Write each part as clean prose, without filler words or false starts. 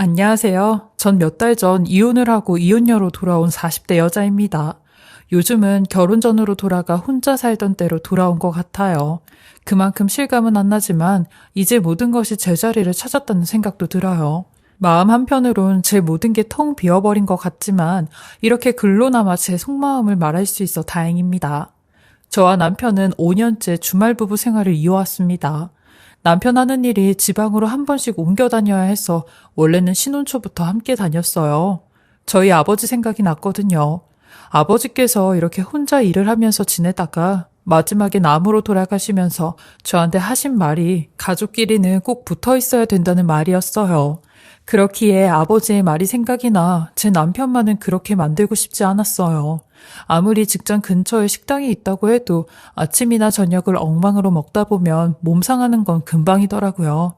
안녕하세요. 전 몇 달 전 이혼을 하고 이혼녀로 돌아온 40대 여자입니다. 요즘은 결혼 전으로 돌아가 혼자 살던 때로 돌아온 것 같아요. 그만큼 실감은 안 나지만 이제 모든 것이 제자리를 찾았다는 생각도 들어요. 마음 한편으론 제 모든 게 텅 비어버린 것 같지만 이렇게 글로나마 제 속마음을 말할 수 있어 다행입니다. 저와 남편은 5년째 주말 부부 생활을 이어왔습니다. 남편 하는 일이 지방으로 한 번씩 옮겨 다녀야 해서 원래는 신혼 초부터 함께 다녔어요. 저희 아버지 생각이 났거든요. 아버지께서 이렇게 혼자 일을 하면서 지내다가 마지막에 남으로 돌아가시면서 저한테 하신 말이 가족끼리는 꼭 붙어 있어야 된다는 말이었어요. 그렇기에 아버지의 말이 생각이 나 제 남편만은 그렇게 만들고 싶지 않았어요. 아무리 직장 근처에 식당이 있다고 해도 아침이나 저녁을 엉망으로 먹다 보면 몸 상하는 건 금방이더라고요.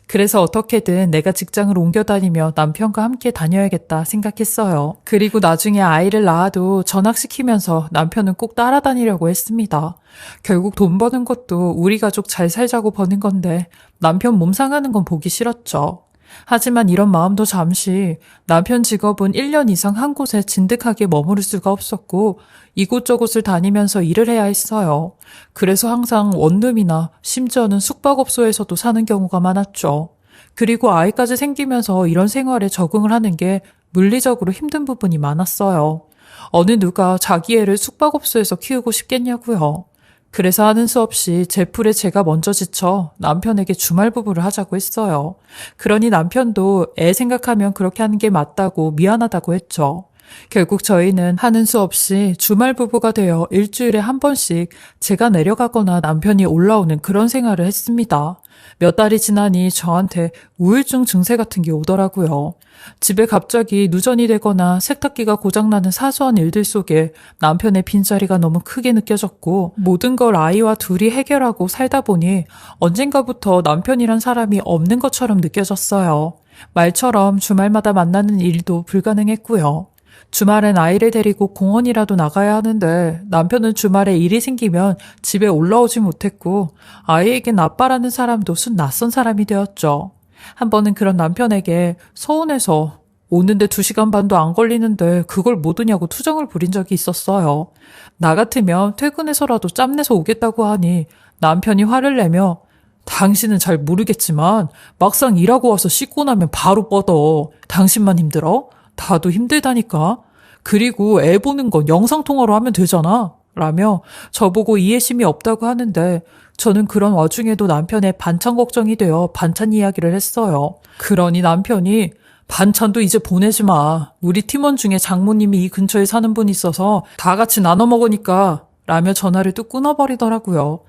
그래서 어떻게든 내가 직장을 옮겨 다니며 남편과 함께 다녀야겠다 생각했어요. 그리고 나중에 아이를 낳아도 전학시키면서 남편은 꼭 따라다니려고 했습니다. 결국 돈 버는 것도 우리 가족 잘 살자고 버는 건데 남편 몸 상하는 건 보기 싫었죠. 하지만 이런 마음도 잠시 남편 직업은 1년 이상 한 곳에 진득하게 머무를 수가 없었고 이곳저곳을 다니면서 일을 해야 했어요. 그래서 항상 원룸이나 심지어는 숙박업소에서도 사는 경우가 많았죠. 그리고 아이까지 생기면서 이런 생활에 적응을 하는 게 물리적으로 힘든 부분이 많았어요. 어느 누가 자기 애를 숙박업소에서 키우고 싶겠냐고요. 그래서 하는 수 없이 제 풀에 제가 먼저 지쳐 남편에게 주말 부부를 하자고 했어요. 그러니 남편도 애 생각하면 그렇게 하는 게 맞다고 미안하다고 했죠. 결국 저희는 하는 수 없이 주말 부부가 되어 일주일에 한 번씩 제가 내려가거나 남편이 올라오는 그런 생활을 했습니다. 몇 달이 지나니 저한테 우울증 증세 같은 게 오더라고요. 집에 갑자기 누전이 되거나 세탁기가 고장나는 사소한 일들 속에 남편의 빈자리가 너무 크게 느껴졌고 모든 걸 아이와 둘이 해결하고 살다 보니 언젠가부터 남편이란 사람이 없는 것처럼 느껴졌어요. 말처럼 주말마다 만나는 일도 불가능했고요. 주말엔 아이를 데리고 공원이라도 나가야 하는데 남편은 주말에 일이 생기면 집에 올라오지 못했고 아이에겐 아빠라는 사람도 순 낯선 사람이 되었죠. 한 번은 그런 남편에게 서운해서 오는데 2시간 반도 안 걸리는데 그걸 못 오냐고 투정을 부린 적이 있었어요. 나 같으면 퇴근해서라도 짬내서 오겠다고 하니 남편이 화를 내며 당신은 잘 모르겠지만 막상 일하고 와서 씻고 나면 바로 뻗어. 당신만 힘들어? 다도 힘들다니까. 그리고 애 보는 건 영상통화로 하면 되잖아. 라며 저보고 이해심이 없다고 하는데 저는 그런 와중에도 남편의 반찬 걱정이 되어 반찬 이야기를 했어요. 그러니 남편이 반찬도 이제 보내지 마. 우리 팀원 중에 장모님이 이 근처에 사는 분이 있어서 다 같이 나눠 먹으니까 라며 전화를 뚝 끊어버리더라고요.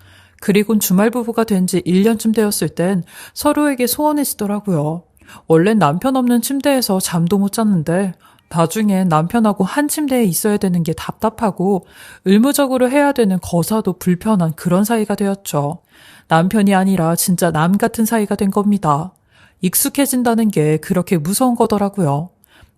그리곤 주말 부부가 된 지 1년쯤 되었을 땐 서로에게 소원해지더라고요. 원래 남편 없는 침대에서 잠도 못 잤는데 나중엔 남편하고 한 침대에 있어야 되는 게 답답하고 의무적으로 해야 되는 거사도 불편한 그런 사이가 되었죠. 남편이 아니라 진짜 남 같은 사이가 된 겁니다. 익숙해진다는 게 그렇게 무서운 거더라고요.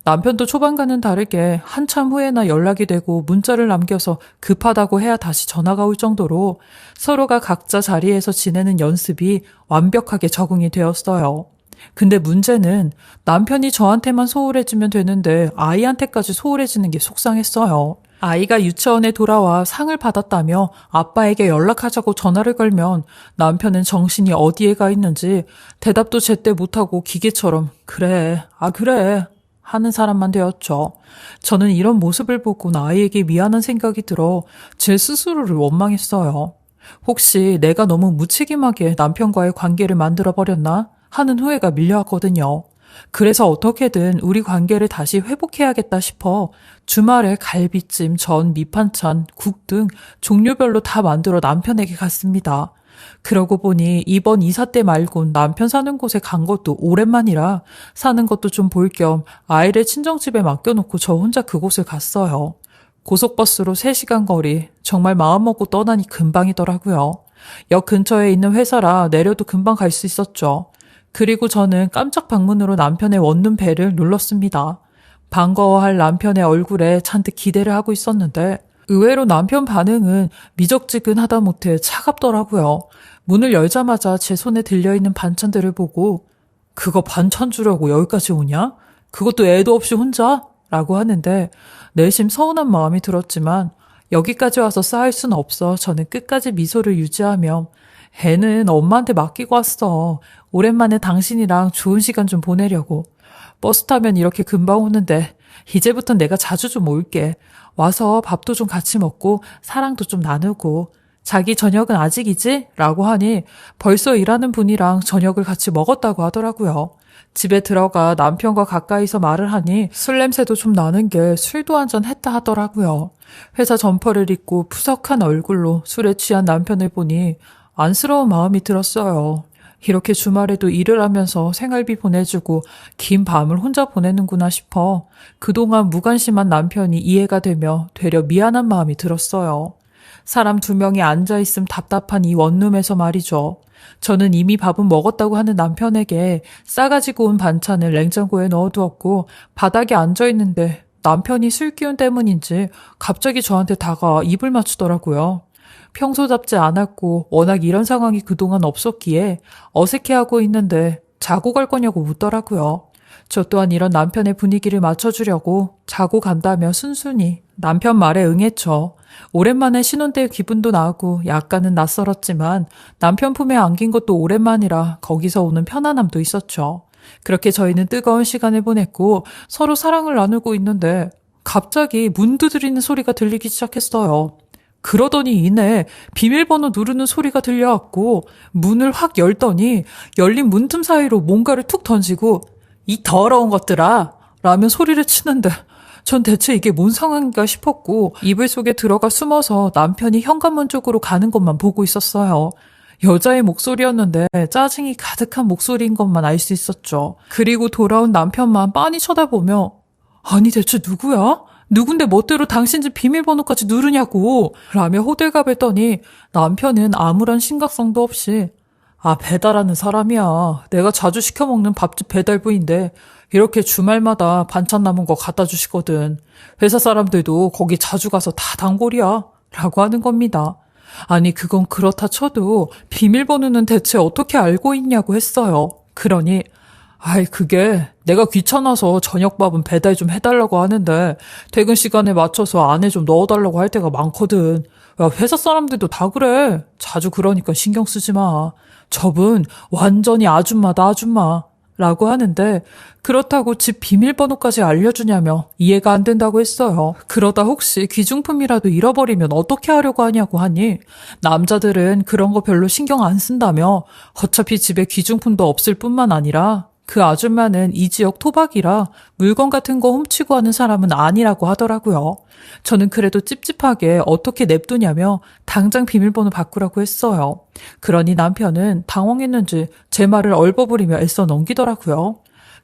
남편도 초반과는 다르게 한참 후에나 연락이 되고 문자를 남겨서 급하다고 해야 다시 전화가 올 정도로 서로가 각자 자리에서 지내는 연습이 완벽하게 적응이 되었어요. 근데 문제는 남편이 저한테만 소홀해지면 되는데 아이한테까지 소홀해지는 게 속상했어요. 아이가 유치원에 돌아와 상을 받았다며 아빠에게 연락하자고 전화를 걸면 남편은 정신이 어디에 가 있는지 대답도 제때 못하고 기계처럼 그래 하는 사람만 되었죠. 저는 이런 모습을 보고 아이에게 미안한 생각이 들어 제 스스로를 원망했어요. 혹시 내가 너무 무책임하게 남편과의 관계를 만들어버렸나? 하는 후회가 밀려왔거든요. 그래서 어떻게든 우리 관계를 다시 회복해야겠다 싶어 주말에 갈비찜, 전, 밑반찬, 국 등 종류별로 다 만들어 남편에게 갔습니다. 그러고 보니 이번 이사 때 말곤 남편 사는 곳에 간 것도 오랜만이라 사는 것도 좀 볼 겸 아이를 친정집에 맡겨놓고 저 혼자 그곳을 갔어요. 고속버스로 3시간 거리, 정말 마음먹고 떠나니 금방이더라고요. 역 근처에 있는 회사라 내려도 금방 갈 수 있었죠. 그리고 저는 깜짝 방문으로 남편의 원룸 벨을 눌렀습니다. 반가워할 남편의 얼굴에 잔뜩 기대를 하고 있었는데 의외로 남편 반응은 미적지근하다 못해 차갑더라고요. 문을 열자마자 제 손에 들려있는 반찬들을 보고 그거 반찬 주려고 여기까지 오냐? 그것도 애도 없이 혼자? 라고 하는데 내심 서운한 마음이 들었지만 여기까지 와서 쌓일 수는 없어 저는 끝까지 미소를 유지하며 애는 엄마한테 맡기고 왔어. 오랜만에 당신이랑 좋은 시간 좀 보내려고. 버스 타면 이렇게 금방 오는데 이제부턴 내가 자주 좀 올게. 와서 밥도 좀 같이 먹고 사랑도 좀 나누고. 자기 저녁은 아직이지? 라고 하니 벌써 일하는 분이랑 저녁을 같이 먹었다고 하더라고요. 집에 들어가 남편과 가까이서 말을 하니 술 냄새도 좀 나는 게 술도 한잔 했다 하더라고요. 회사 점퍼를 입고 푸석한 얼굴로 술에 취한 남편을 보니 안쓰러운 마음이 들었어요. 이렇게 주말에도 일을 하면서 생활비 보내주고 긴 밤을 혼자 보내는구나 싶어 그동안 무관심한 남편이 이해가 되며 되려 미안한 마음이 들었어요. 사람 2명이 앉아있음 답답한 이 원룸에서 말이죠. 저는 이미 밥은 먹었다고 하는 남편에게 싸가지고 온 반찬을 냉장고에 넣어두었고 바닥에 앉아있는데 남편이 술 기운 때문인지 갑자기 저한테 다가와 입을 맞추더라고요. 평소답지 않았고 워낙 이런 상황이 그동안 없었기에 어색해하고 있는데 자고 갈 거냐고 묻더라고요. 저 또한 이런 남편의 분위기를 맞춰주려고 자고 간다며 순순히 남편 말에 응했죠. 오랜만에 신혼 때 기분도 나고 약간은 낯설었지만 남편 품에 안긴 것도 오랜만이라 거기서 오는 편안함도 있었죠. 그렇게 저희는 뜨거운 시간을 보냈고 서로 사랑을 나누고 있는데 갑자기 문 두드리는 소리가 들리기 시작했어요. 그러더니 이내 비밀번호 누르는 소리가 들려왔고 문을 확 열더니 열린 문틈 사이로 뭔가를 툭 던지고 이 더러운 것들아 라며 소리를 치는데 전 대체 이게 뭔 상황인가 싶었고 이불 속에 들어가 숨어서 남편이 현관문 쪽으로 가는 것만 보고 있었어요. 여자의 목소리였는데 짜증이 가득한 목소리인 것만 알 수 있었죠. 그리고 돌아온 남편만 빤히 쳐다보며 아니 대체 누구야? 누군데 멋대로 당신 집 비밀번호까지 누르냐고 라며 호들갑을 했더니 남편은 아무런 심각성도 없이 배달하는 사람이야. 내가 자주 시켜먹는 밥집 배달부인데 이렇게 주말마다 반찬 남은 거 갖다 주시거든. 회사 사람들도 거기 자주 가서 다 단골이야. 라고 하는 겁니다. 아니 그건 그렇다 쳐도 비밀번호는 대체 어떻게 알고 있냐고 했어요. 그러니 그게 내가 귀찮아서 저녁밥은 배달 좀 해달라고 하는데 퇴근 시간에 맞춰서 안에 좀 넣어달라고 할 때가 많거든. 야, 회사 사람들도 다 그래. 자주 그러니까 신경 쓰지 마. 저분 완전히 아줌마다 아줌마. 라고 하는데 그렇다고 집 비밀번호까지 알려주냐며 이해가 안 된다고 했어요. 그러다 혹시 귀중품이라도 잃어버리면 어떻게 하려고 하냐고 하니 남자들은 그런 거 별로 신경 안 쓴다며 어차피 집에 귀중품도 없을 뿐만 아니라 그 아줌마는 이 지역 토박이라 물건 같은 거 훔치고 하는 사람은 아니라고 하더라고요. 저는 그래도 찝찝하게 어떻게 냅두냐며 당장 비밀번호 바꾸라고 했어요. 그러니 남편은 당황했는지 제 말을 얼버무리며 애써 넘기더라고요.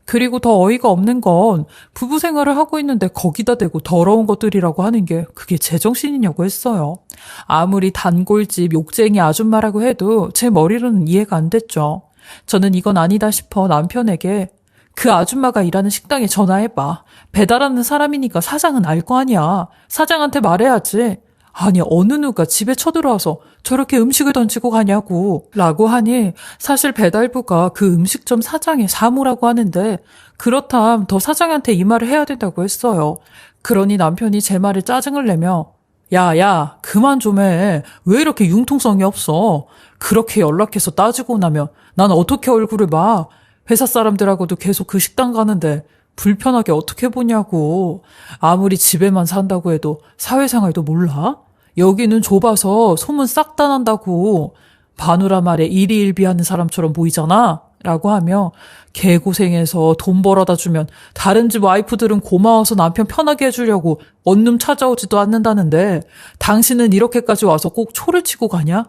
그리고 더 어이가 없는 건 부부 생활을 하고 있는데 거기다 대고 더러운 것들이라고 하는 게 그게 제정신이냐고 했어요. 아무리 단골집 욕쟁이 아줌마라고 해도 제 머리로는 이해가 안 됐죠. 저는 이건 아니다 싶어 남편에게 그 아줌마가 일하는 식당에 전화해봐. 배달하는 사람이니까 사장은 알 거 아니야. 사장한테 말해야지. 아니 어느 누가 집에 쳐들어와서 저렇게 음식을 던지고 가냐고 라고 하니 사실 배달부가 그 음식점 사장의 사무라고 하는데 그렇담 더 사장한테 이 말을 해야 된다고 했어요. 그러니 남편이 제 말에 짜증을 내며 야, 그만 좀 해. 왜 이렇게 융통성이 없어? 그렇게 연락해서 따지고 나면 난 어떻게 얼굴을 봐? 회사 사람들하고도 계속 그 식당 가는데 불편하게 어떻게 보냐고. 아무리 집에만 산다고 해도 사회생활도 몰라? 여기는 좁아서 소문 싹 다 난다고. 바누라 말에 일희일비하는 사람처럼 보이잖아? 라고 하며 개고생해서 돈 벌어다 주면 다른 집 와이프들은 고마워서 남편 편하게 해주려고 원룸 찾아오지도 않는다는데 당신은 이렇게까지 와서 꼭 초를 치고 가냐?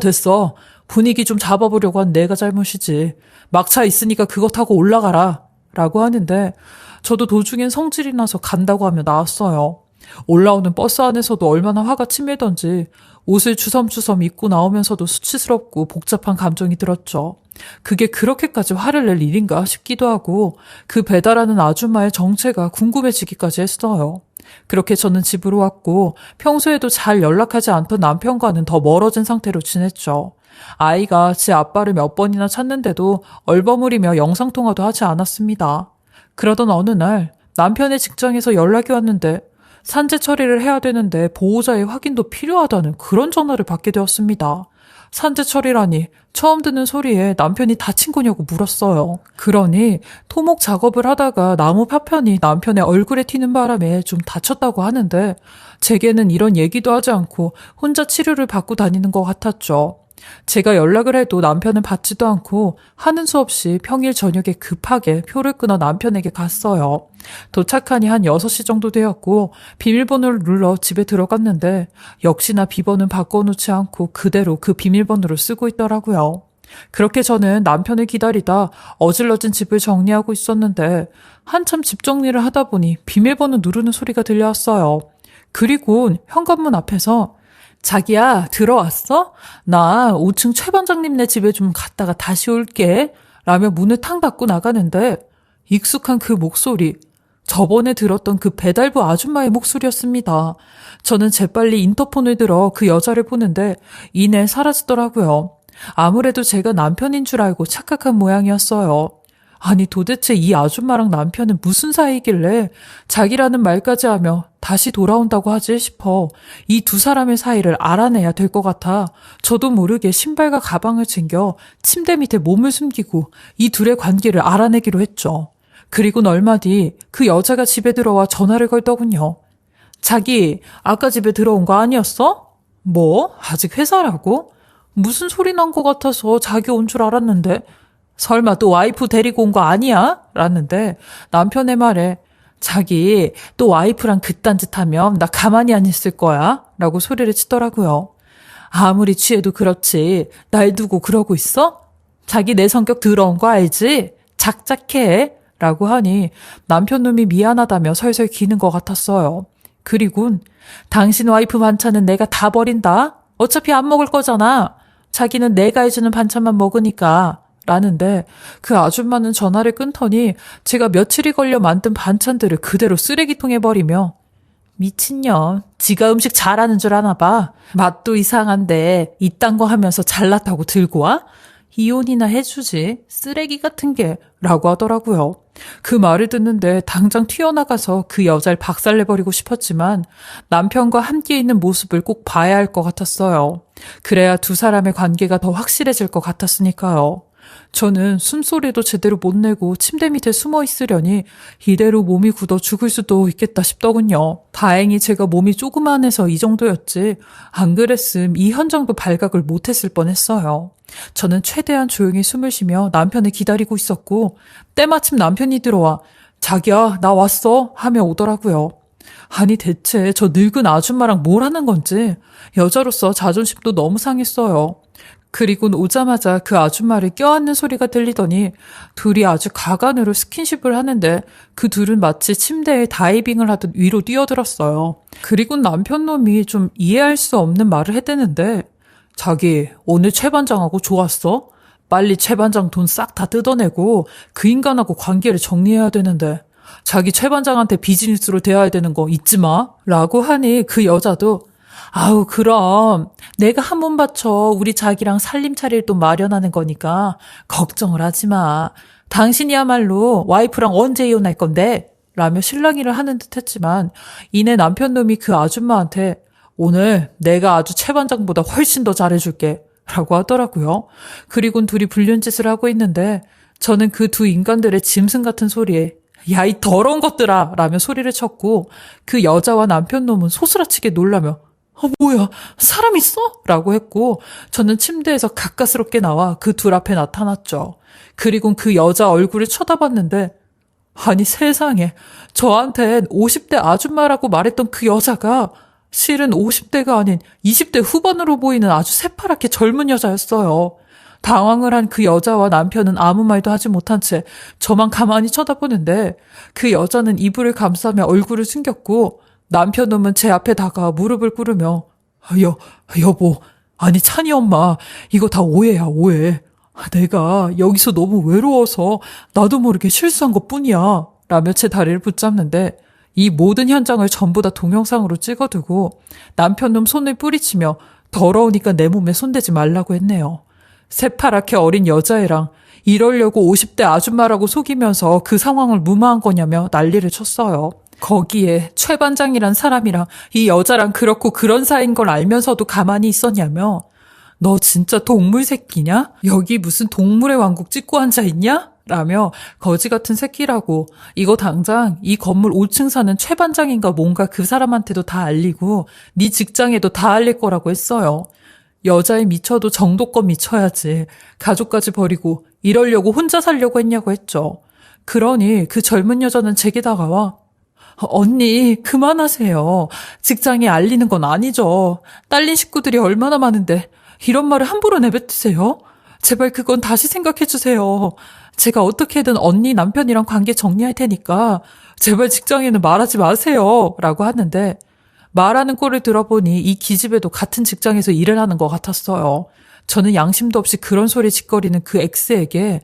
됐어. 분위기 좀 잡아보려고 한 내가 잘못이지. 막차 있으니까 그거 타고 올라가라. 라고 하는데 저도 도중엔 성질이 나서 간다고 하며 나왔어요. 올라오는 버스 안에서도 얼마나 화가 치밀던지 옷을 주섬주섬 입고 나오면서도 수치스럽고 복잡한 감정이 들었죠. 그게 그렇게까지 화를 낼 일인가 싶기도 하고 그 배달하는 아줌마의 정체가 궁금해지기까지 했어요. 그렇게 저는 집으로 왔고 평소에도 잘 연락하지 않던 남편과는 더 멀어진 상태로 지냈죠. 아이가 제 아빠를 몇 번이나 찾는데도 얼버무리며 영상통화도 하지 않았습니다. 그러던 어느 날 남편의 직장에서 연락이 왔는데 산재 처리를 해야 되는데 보호자의 확인도 필요하다는 그런 전화를 받게 되었습니다. 산재 처리라니 처음 듣는 소리에 남편이 다친 거냐고 물었어요. 그러니 토목 작업을 하다가 나무 파편이 남편의 얼굴에 튀는 바람에 좀 다쳤다고 하는데 제게는 이런 얘기도 하지 않고 혼자 치료를 받고 다니는 것 같았죠. 제가 연락을 해도 남편은 받지도 않고 하는 수 없이 평일 저녁에 급하게 표를 끊어 남편에게 갔어요. 도착하니 한 6시 정도 되었고 비밀번호를 눌러 집에 들어갔는데 역시나 비번은 바꿔놓지 않고 그대로 그 비밀번호를 쓰고 있더라고요. 그렇게 저는 남편을 기다리다 어질러진 집을 정리하고 있었는데 한참 집 정리를 하다 보니 비밀번호 누르는 소리가 들려왔어요. 그리고 현관문 앞에서 자기야, 들어왔어? 나 5층 최 반장님네 집에 좀 갔다가 다시 올게. 라며 문을 탕 닫고 나가는데 익숙한 그 목소리, 저번에 들었던 그 배달부 아줌마의 목소리였습니다. 저는 재빨리 인터폰을 들어 그 여자를 보는데 이내 사라지더라고요. 아무래도 제가 남편인 줄 알고 착각한 모양이었어요. 아니 도대체 이 아줌마랑 남편은 무슨 사이길래 자기라는 말까지 하며 다시 돌아온다고 하지 싶어 이 두 사람의 사이를 알아내야 될 것 같아 저도 모르게 신발과 가방을 챙겨 침대 밑에 몸을 숨기고 이 둘의 관계를 알아내기로 했죠. 그리고 얼마 뒤 그 여자가 집에 들어와 전화를 걸더군요. 자기 아까 집에 들어온 거 아니었어? 뭐? 아직 회사라고? 무슨 소리 난 것 같아서 자기 온 줄 알았는데 설마 또 와이프 데리고 온 거 아니야? 라는데 남편의 말에 자기 또 와이프랑 그딴 짓 하면 나 가만히 안 있을 거야? 라고 소리를 치더라고요. 아무리 취해도 그렇지 날 두고 그러고 있어? 자기 내 성격 더러운 거 알지? 작작해 라고 하니 남편 놈이 미안하다며 설설 기는 것 같았어요. 그리곤 당신 와이프 반찬은 내가 다 버린다. 어차피 안 먹을 거잖아. 자기는 내가 해주는 반찬만 먹으니까. 라는데 그 아줌마는 전화를 끊더니 제가 며칠이 걸려 만든 반찬들을 그대로 쓰레기통에 버리며 미친년, 지가 음식 잘하는 줄 아나 봐. 맛도 이상한데 이딴 거 하면서 잘났다고 들고 와? 이혼이나 해주지 쓰레기 같은 게 라고 하더라고요. 그 말을 듣는데 당장 튀어나가서 그 여자를 박살내버리고 싶었지만 남편과 함께 있는 모습을 꼭 봐야 할 것 같았어요. 그래야 두 사람의 관계가 더 확실해질 것 같았으니까요. 저는 숨소리도 제대로 못 내고 침대 밑에 숨어 있으려니 이대로 몸이 굳어 죽을 수도 있겠다 싶더군요. 다행히 제가 몸이 조그만해서 이 정도였지 안 그랬음 이 현장도 발각을 못했을 뻔했어요. 저는 최대한 조용히 숨을 쉬며 남편을 기다리고 있었고 때마침 남편이 들어와 자기야 나 왔어 하며 오더라고요. 아니 대체 저 늙은 아줌마랑 뭘 하는 건지 여자로서 자존심도 너무 상했어요. 그리고 오자마자 그 아줌마를 껴안는 소리가 들리더니 둘이 아주 가관으로 스킨십을 하는데 그 둘은 마치 침대에 다이빙을 하듯 위로 뛰어들었어요. 그리고 남편 놈이 좀 이해할 수 없는 말을 해대는데 자기 오늘 최 반장하고 좋았어? 빨리 최 반장 돈 싹 다 뜯어내고 그 인간하고 관계를 정리해야 되는데 자기 최 반장한테 비즈니스로 대해야 되는 거 잊지 마 라고 하니 그 여자도 아우 그럼 내가 한 번 바쳐 우리 자기랑 살림 차릴 돈 마련하는 거니까 걱정을 하지 마. 당신이야말로 와이프랑 언제 이혼할 건데? 라며 실랑이를 하는 듯 했지만 이내 남편 놈이 그 아줌마한테 오늘 내가 아주 최 반장보다 훨씬 더 잘해줄게 라고 하더라고요. 그리곤 둘이 불륜짓을 하고 있는데 저는 그 두 인간들의 짐승 같은 소리에 야 이 더러운 것들아 라며 소리를 쳤고 그 여자와 남편 놈은 소스라치게 놀라며 뭐야 사람 있어? 라고 했고 저는 침대에서 가까스럽게 나와 그 둘 앞에 나타났죠. 그리고 그 여자 얼굴을 쳐다봤는데 아니 세상에 저한텐 50대 아줌마라고 말했던 그 여자가 실은 50대가 아닌 20대 후반으로 보이는 아주 새파랗게 젊은 여자였어요. 당황을 한 그 여자와 남편은 아무 말도 하지 못한 채 저만 가만히 쳐다보는데 그 여자는 이불을 감싸며 얼굴을 숨겼고 남편 놈은 제 앞에 다가 무릎을 꿇으며 여보 아니 찬이 엄마 이거 다 오해야 오해. 내가 여기서 너무 외로워서 나도 모르게 실수한 것뿐이야 라며 제 다리를 붙잡는데 이 모든 현장을 전부 다 동영상으로 찍어두고 남편 놈 손을 뿌리치며 더러우니까 내 몸에 손대지 말라고 했네요. 새파랗게 어린 여자애랑 이러려고 50대 아줌마라고 속이면서 그 상황을 무마한 거냐며 난리를 쳤어요. 거기에 최 반장이란 사람이랑 이 여자랑 그렇고 그런 사이인 걸 알면서도 가만히 있었냐며 너 진짜 동물 새끼냐? 여기 무슨 동물의 왕국 찍고 앉아있냐? 라며 거지 같은 새끼라고 이거 당장 이 건물 5층 사는 최 반장인가 뭔가 그 사람한테도 다 알리고 네 직장에도 다 알릴 거라고 했어요. 여자에 미쳐도 정도껏 미쳐야지 가족까지 버리고 이러려고 혼자 살려고 했냐고 했죠. 그러니 그 젊은 여자는 제게 다가와 언니 그만하세요. 직장에 알리는 건 아니죠. 딸린 식구들이 얼마나 많은데 이런 말을 함부로 내뱉으세요? 제발 그건 다시 생각해 주세요. 제가 어떻게든 언니 남편이랑 관계 정리할 테니까 제발 직장에는 말하지 마세요. 라고 하는데 말하는 꼴을 들어보니 이 기집애도 같은 직장에서 일을 하는 것 같았어요. 저는 양심도 없이 그런 소리 짓거리는 그 X에게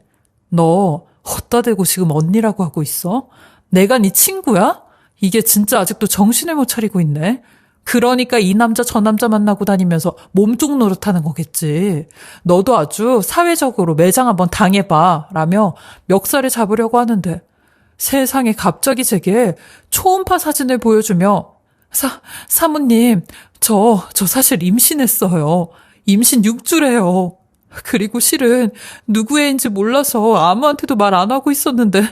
너 헛다 대고 지금 언니라고 하고 있어? 내가 네 친구야? 이게 진짜 아직도 정신을 못 차리고 있네. 그러니까 이 남자 저 남자 만나고 다니면서 몸종 노릇하는 거겠지. 너도 아주 사회적으로 매장 한번 당해봐 라며 멱살을 잡으려고 하는데 세상에 갑자기 제게 초음파 사진을 보여주며 사모님 저 사실 임신했어요. 임신 6주래요. 그리고 실은 누구 애인지 몰라서 아무한테도 말 안 하고 있었는데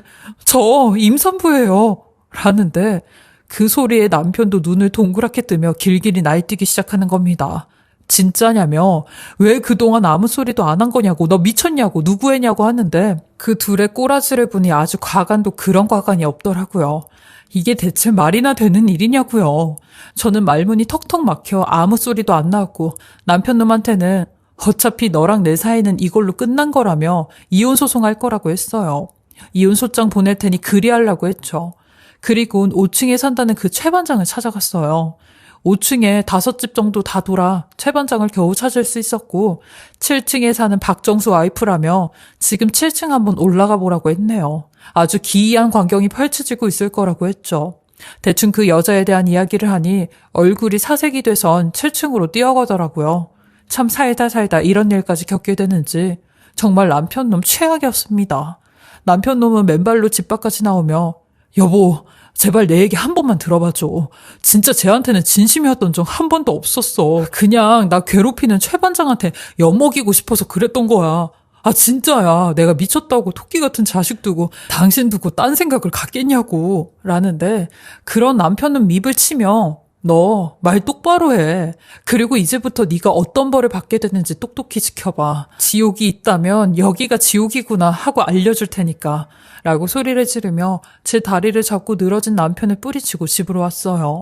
저 임산부예요. 라는데 그 소리에 남편도 눈을 동그랗게 뜨며 길길이 날뛰기 시작하는 겁니다. 진짜냐며 왜 그동안 아무 소리도 안 한 거냐고 너 미쳤냐고 누구 애냐고 하는데 그 둘의 꼬라지를 보니 아주 과간도 그런 과간이 없더라고요. 이게 대체 말이나 되는 일이냐고요. 저는 말문이 턱턱 막혀 아무 소리도 안 나왔고 남편 놈한테는 어차피 너랑 내 사이는 이걸로 끝난 거라며 이혼 소송할 거라고 했어요. 이혼 소장 보낼 테니 그리하려고 했죠. 그리고 5층에 산다는 그 최 반장을 찾아갔어요. 5층에 5집 정도 다 돌아 최 반장을 겨우 찾을 수 있었고 7층에 사는 박정수 와이프라며 지금 7층 한번 올라가 보라고 했네요. 아주 기이한 광경이 펼쳐지고 있을 거라고 했죠. 대충 그 여자에 대한 이야기를 하니 얼굴이 사색이 돼선 7층으로 뛰어가더라고요. 참 살다 이런 일까지 겪게 되는지 정말 남편놈 최악이었습니다. 남편놈은 맨발로 집 밖까지 나오며 여보 제발 내 얘기 한 번만 들어봐줘. 진짜 쟤한테는 진심이었던 적 한 번도 없었어. 그냥 나 괴롭히는 최 반장한테 엿먹이고 싶어서 그랬던 거야. 아 진짜야. 내가 미쳤다고 토끼 같은 자식 두고 당신 두고 딴 생각을 갖겠냐고. 라는데 그런 남편은 밉을 치며 너 말 똑바로 해. 그리고 이제부터 네가 어떤 벌을 받게 되는지 똑똑히 지켜봐. 지옥이 있다면 여기가 지옥이구나 하고 알려줄 테니까. 라고 소리를 지르며 제 다리를 잡고 늘어진 남편을 뿌리치고 집으로 왔어요.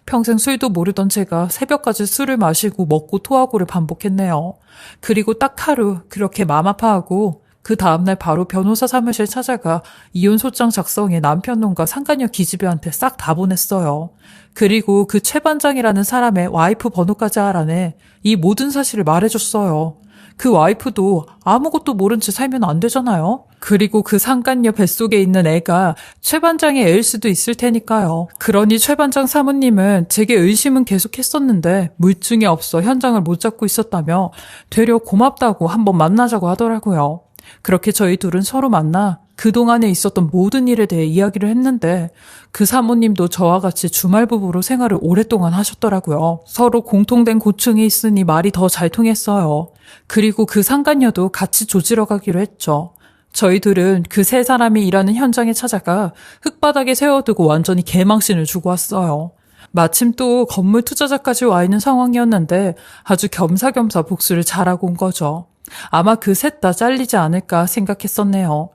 평생 술도 모르던 제가 새벽까지 술을 마시고 먹고 토하고를 반복했네요. 그리고 딱 하루 그렇게 맘 아파하고 그 다음날 바로 변호사 사무실 찾아가 이혼 소장 작성에 남편 놈과 상간녀 기집애한테 싹 다 보냈어요. 그리고 그 최 반장이라는 사람의 와이프 번호까지 알아내 이 모든 사실을 말해줬어요. 그 와이프도 아무것도 모른 채 살면 안 되잖아요. 그리고 그 상간녀 뱃속에 있는 애가 최 반장의 애일 수도 있을 테니까요. 그러니 최 반장 사모님은 제게 의심은 계속했었는데 물증이 없어 현장을 못 잡고 있었다며 되려 고맙다고 한번 만나자고 하더라고요. 그렇게 저희 둘은 서로 만나 그동안에 있었던 모든 일에 대해 이야기를 했는데 그 사모님도 저와 같이 주말 부부로 생활을 오랫동안 하셨더라고요. 서로 공통된 고충이 있으니 말이 더 잘 통했어요. 그리고 그 상간녀도 같이 조지러 가기로 했죠. 저희들은 그 세 사람이 일하는 현장에 찾아가 흙바닥에 세워두고 완전히 개망신을 주고 왔어요. 마침 또 건물 투자자까지 와 있는 상황이었는데 아주 겸사겸사 복수를 잘하고 온 거죠. 아마 그 셋 다 잘리지 않을까 생각했었네요.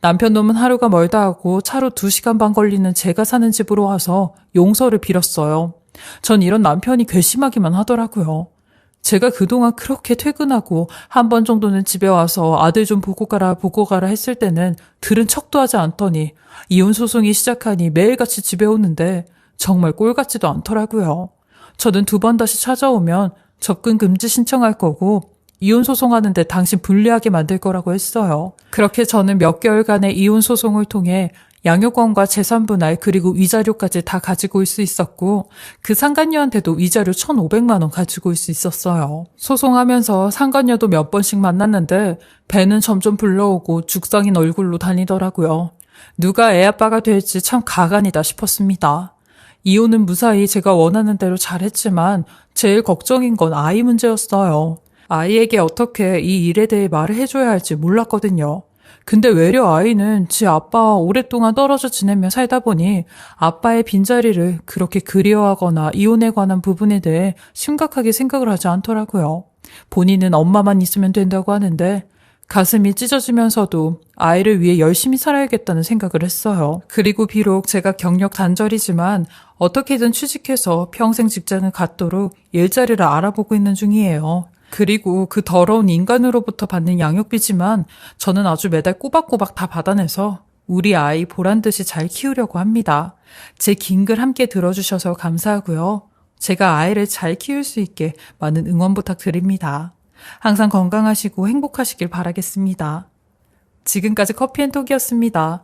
남편 놈은 하루가 멀다 하고 차로 2시간 반 걸리는 제가 사는 집으로 와서 용서를 빌었어요. 전 이런 남편이 괘씸하기만 하더라고요. 제가 그동안 그렇게 퇴근하고 한 번 정도는 집에 와서 아들 좀 보고 가라 했을 때는 들은 척도 하지 않더니 이혼 소송이 시작하니 매일같이 집에 오는데 정말 꼴 같지도 않더라고요. 저는 2번 다시 찾아오면 접근 금지 신청할 거고 이혼 소송하는데 당신 불리하게 만들 거라고 했어요. 그렇게 저는 몇 개월간의 이혼 소송을 통해 양육권과 재산 분할 그리고 위자료까지 다 가지고 올 수 있었고 그 상간녀한테도 위자료 1,500만 원 가지고 올 수 있었어요. 소송하면서 상간녀도 몇 번씩 만났는데 배는 점점 불러오고 죽상인 얼굴로 다니더라고요. 누가 애아빠가 될지 참 가관이다 싶었습니다. 이혼은 무사히 제가 원하는 대로 잘했지만 제일 걱정인 건 아이 문제였어요. 아이에게 어떻게 이 일에 대해 말을 해줘야 할지 몰랐거든요. 근데 외려 아이는 지 아빠와 오랫동안 떨어져 지내며 살다 보니 아빠의 빈자리를 그렇게 그리워하거나 이혼에 관한 부분에 대해 심각하게 생각을 하지 않더라고요. 본인은 엄마만 있으면 된다고 하는데 가슴이 찢어지면서도 아이를 위해 열심히 살아야겠다는 생각을 했어요. 그리고 비록 제가 경력 단절이지만 어떻게든 취직해서 평생 직장을 갖도록 일자리를 알아보고 있는 중이에요. 그리고 그 더러운 인간으로부터 받는 양육비지만 저는 아주 매달 꼬박꼬박 다 받아내서 우리 아이 보란듯이 잘 키우려고 합니다. 제 긴 글 함께 들어주셔서 감사하고요. 제가 아이를 잘 키울 수 있게 많은 응원 부탁드립니다. 항상 건강하시고 행복하시길 바라겠습니다. 지금까지 커피앤톡이었습니다.